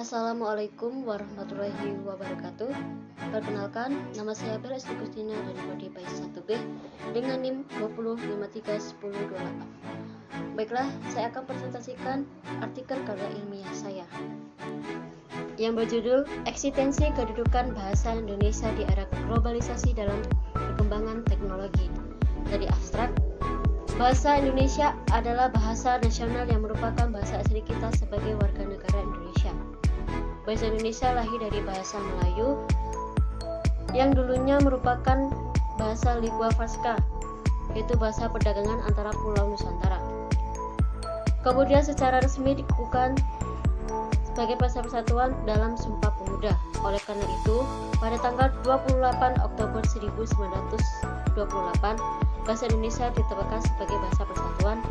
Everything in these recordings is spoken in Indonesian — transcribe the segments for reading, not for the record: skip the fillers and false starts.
Assalamualaikum warahmatullahi wabarakatuh. Perkenalkan, nama saya Bella Esti Kustina dari Prodi PAIS 1B dengan NIM 20531028. Baiklah, saya akan presentasikan artikel karya ilmiah saya yang berjudul Eksistensi Kedudukan Bahasa Indonesia di Era Globalisasi dalam Perkembangan Teknologi. Dari abstrak, bahasa Indonesia adalah bahasa nasional yang merupakan bahasa asli kita sebagai warga negara Indonesia. Bahasa Indonesia lahir dari bahasa Melayu yang dulunya merupakan bahasa Lingua Franca, yaitu bahasa perdagangan antara Pulau Nusantara. Kemudian secara resmi dikukuhkan sebagai bahasa persatuan dalam Sumpah Pemuda. Oleh karena itu, pada tanggal 28 Oktober 1928, bahasa Indonesia ditetapkan sebagai bahasa persatuan,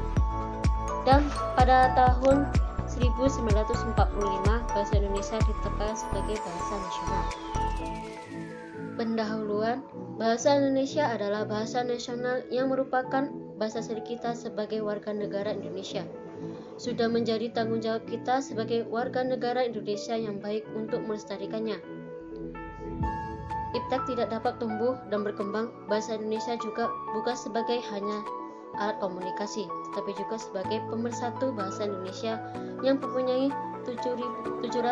dan pada tahun 1945 bahasa Indonesia ditetapkan sebagai bahasa nasional. Pendahuluan, bahasa Indonesia adalah bahasa nasional yang merupakan bahasa asli kita sebagai warga negara Indonesia. Sudah menjadi tanggung jawab kita sebagai warga negara Indonesia yang baik untuk melestarikannya. Iptek tidak dapat tumbuh dan berkembang, bahasa Indonesia juga bukan sebagai hanya alat komunikasi, tetapi juga sebagai pemersatu bahasa Indonesia yang mempunyai 746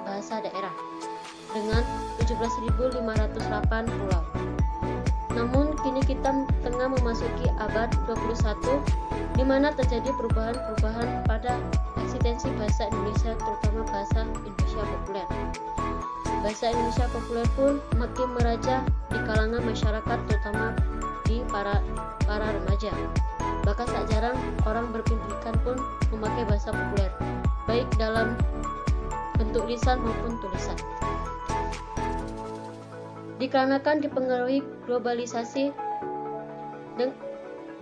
bahasa daerah dengan 17.508 pulau. Namun kini kita tengah memasuki abad 21 di mana terjadi perubahan-perubahan pada eksistensi bahasa Indonesia, terutama bahasa Indonesia populer. Bahasa Indonesia populer pun makin meraja di kalangan masyarakat, terutama di para remaja. Bahkan tak jarang orang berpendidikan pun memakai bahasa populer, baik dalam bentuk lisan maupun tulisan. Dikarenakan dipengaruhi globalisasi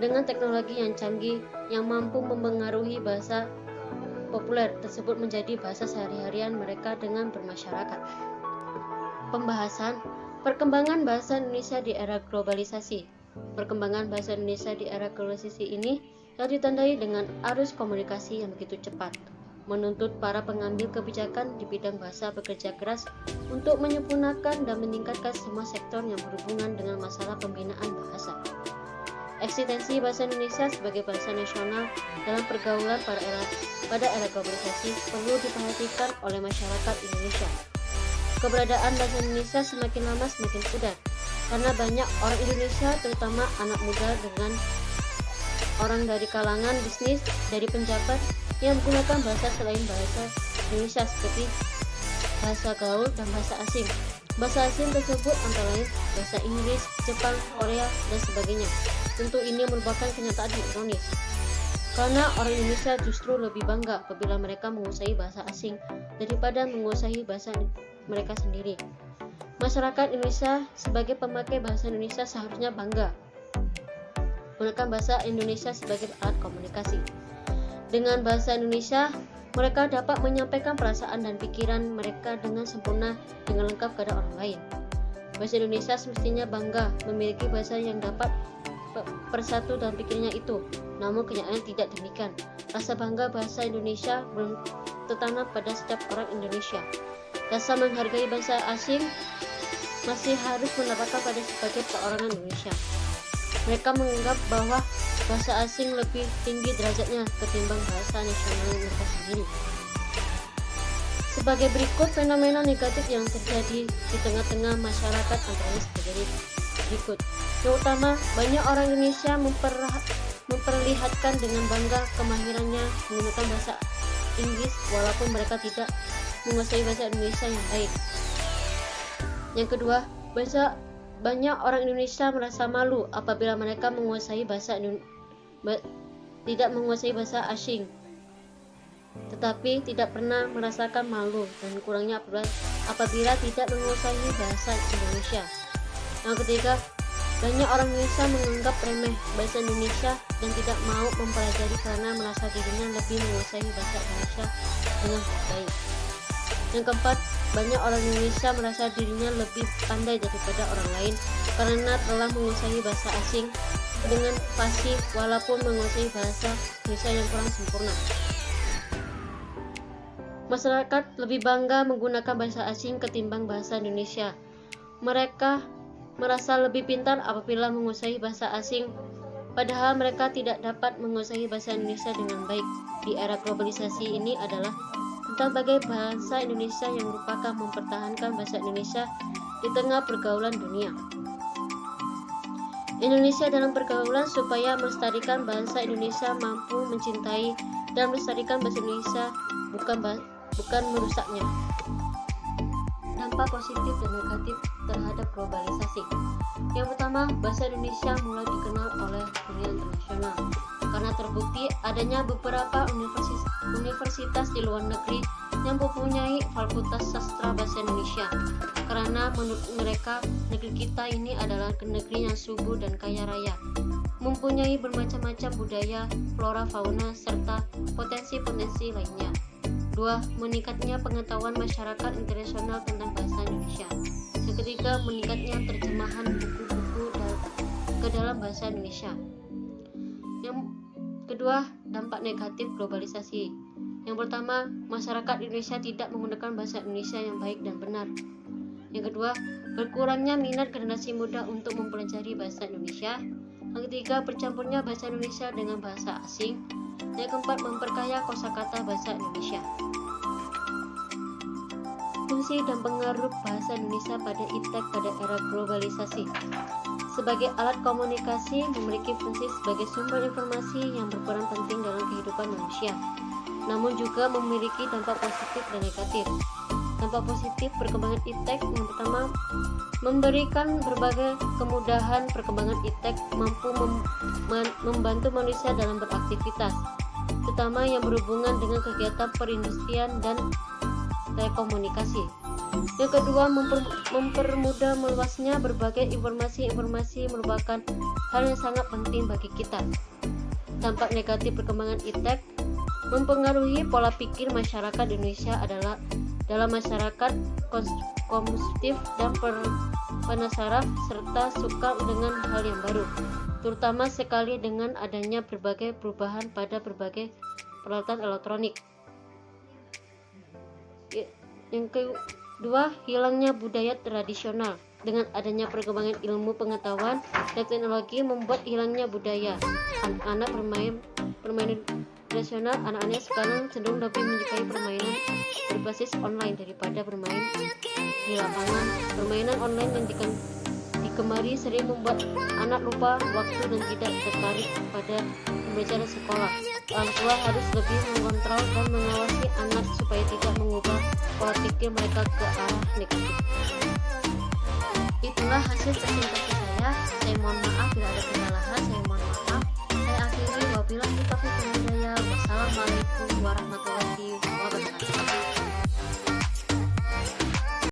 dengan teknologi yang canggih yang mampu mempengaruhi bahasa populer tersebut menjadi bahasa sehari-harian mereka dengan bermasyarakat. Pembahasan perkembangan bahasa Indonesia di era globalisasi. Perkembangan bahasa Indonesia di era globalisasi ini yang ditandai dengan arus komunikasi yang begitu cepat, menuntut para pengambil kebijakan di bidang bahasa bekerja keras untuk menyempurnakan dan meningkatkan semua sektor yang berhubungan dengan masalah pembinaan bahasa. Eksistensi bahasa Indonesia sebagai bahasa nasional dalam pergaulan pada era globalisasi perlu diperhatikan oleh masyarakat Indonesia. Keberadaan bahasa Indonesia semakin lama semakin pudar, karena banyak orang Indonesia, terutama anak muda dengan orang dari kalangan bisnis, dari penjabat, yang menggunakan bahasa selain bahasa Indonesia seperti bahasa gaul dan bahasa asing. Bahasa asing tersebut antara lain bahasa Inggris, Jepang, Korea, dan sebagainya. Tentu ini merupakan kenyataan yang ironis, karena orang Indonesia justru lebih bangga apabila mereka menguasai bahasa asing daripada menguasai bahasa mereka sendiri. Masyarakat Indonesia sebagai pemakai bahasa Indonesia seharusnya bangga menggunakan bahasa Indonesia sebagai alat komunikasi. Dengan bahasa Indonesia, mereka dapat menyampaikan perasaan dan pikiran mereka dengan sempurna, dengan lengkap kepada orang lain. Bahasa Indonesia semestinya bangga memiliki bahasa yang dapat persatu dalam pikirnya itu. Namun kenyataannya tidak demikian. Rasa bangga bahasa Indonesia belum tertanam pada setiap orang Indonesia. Rasa menghargai bahasa asing masih harus mendapatkan pada sebagai perorangan Indonesia. Mereka menganggap bahwa bahasa asing lebih tinggi derajatnya ketimbang bahasa nasional mereka sendiri. Sebagai berikut fenomena negatif yang terjadi di tengah-tengah masyarakat antara lain sebagai berikut. Yang utama, banyak orang Indonesia memperlihatkan dengan bangga kemahirannya menggunakan bahasa Inggris walaupun mereka tidak menguasai bahasa Indonesia yang baik. Yang kedua, banyak orang Indonesia merasa malu apabila mereka tidak menguasai bahasa asing, tetapi tidak pernah merasakan malu dan kurangnya apabila tidak menguasai bahasa Indonesia. Yang ketiga, banyak orang Indonesia menganggap remeh bahasa Indonesia dan tidak mau mempelajari karena merasa dirinya lebih menguasai bahasa Indonesia dengan baik. Yang keempat, banyak orang Indonesia merasa dirinya lebih pandai daripada orang lain karena telah menguasai bahasa asing dengan fasih walaupun menguasai bahasa Indonesia yang kurang sempurna. Masyarakat lebih bangga menggunakan bahasa asing ketimbang bahasa Indonesia. Mereka merasa lebih pintar apabila menguasai bahasa asing, padahal mereka tidak dapat menguasai bahasa Indonesia dengan baik. Di era globalisasi ini adalah tentang bagaimana bahasa Indonesia yang merupakan mempertahankan bahasa Indonesia di tengah pergaulan dunia. Indonesia dalam pergaulan supaya melestarikan bahasa Indonesia mampu mencintai dan melestarikan bahasa Indonesia, bukan merusaknya. Dampak positif dan negatif terhadap globalisasi. Yang pertama, bahasa Indonesia mulai dikenal oleh dunia internasional karena terbukti adanya beberapa universitas di luar negeri yang mempunyai fakultas sastra bahasa Indonesia, karena menurut mereka negeri kita ini adalah negeri yang subur dan kaya raya, mempunyai bermacam-macam budaya, flora, fauna, serta potensi-potensi lainnya. 2. Meningkatnya pengetahuan masyarakat internasional tentang bahasa Indonesia. Yang ketiga, meningkatnya terjemahan buku-buku ke dalam bahasa Indonesia. Yang kedua, dampak negatif globalisasi. Yang pertama, masyarakat Indonesia tidak menggunakan bahasa Indonesia yang baik dan benar. Yang kedua, berkurangnya minat generasi muda untuk mempelajari bahasa Indonesia. Yang ketiga, bercampurnya bahasa Indonesia dengan bahasa asing. Yang keempat, memperkaya kosakata bahasa Indonesia. Fungsi dan pengaruh bahasa Indonesia pada iptek pada era globalisasi. Sebagai alat komunikasi, memiliki fungsi sebagai sumber informasi yang berperan penting dalam kehidupan manusia, namun juga memiliki dampak positif dan negatif. Dampak positif perkembangan iptek yang pertama, memberikan berbagai kemudahan. Perkembangan iptek mampu membantu manusia dalam beraktivitas, terutama yang berhubungan dengan kegiatan perindustrian dan telekomunikasi. Yang kedua, mempermudah meluasnya berbagai informasi merupakan hal yang sangat penting bagi kita. Dampak negatif perkembangan iptek mempengaruhi pola pikir masyarakat Indonesia adalah dalam masyarakat konsumtif dan penasaran serta suka dengan hal yang baru, terutama sekali dengan adanya berbagai perubahan pada berbagai peralatan elektronik. Yang kedua, hilangnya budaya tradisional. Dengan adanya perkembangan ilmu pengetahuan dan teknologi membuat hilangnya budaya. Anak-anak permainan tradisional, anak-anak sekarang cenderung lebih menyukai permainan berbasis online daripada bermain di lapangan. Permainan online yang digemari sering membuat anak lupa waktu dan tidak tertarik pada pembelajaran sekolah. Orang tua harus lebih mengontrol dan mengawasi anak supaya tidak mengubah pola pikir mereka ke arah negatif. Itulah hasil presentasi saya. Saya mohon maaf bila ada kesalahan. Saya mohon maaf. Saya akhiri wabillahi taufiq wal hidayah. Wassalamualaikum warahmatullahi wabarakatuh.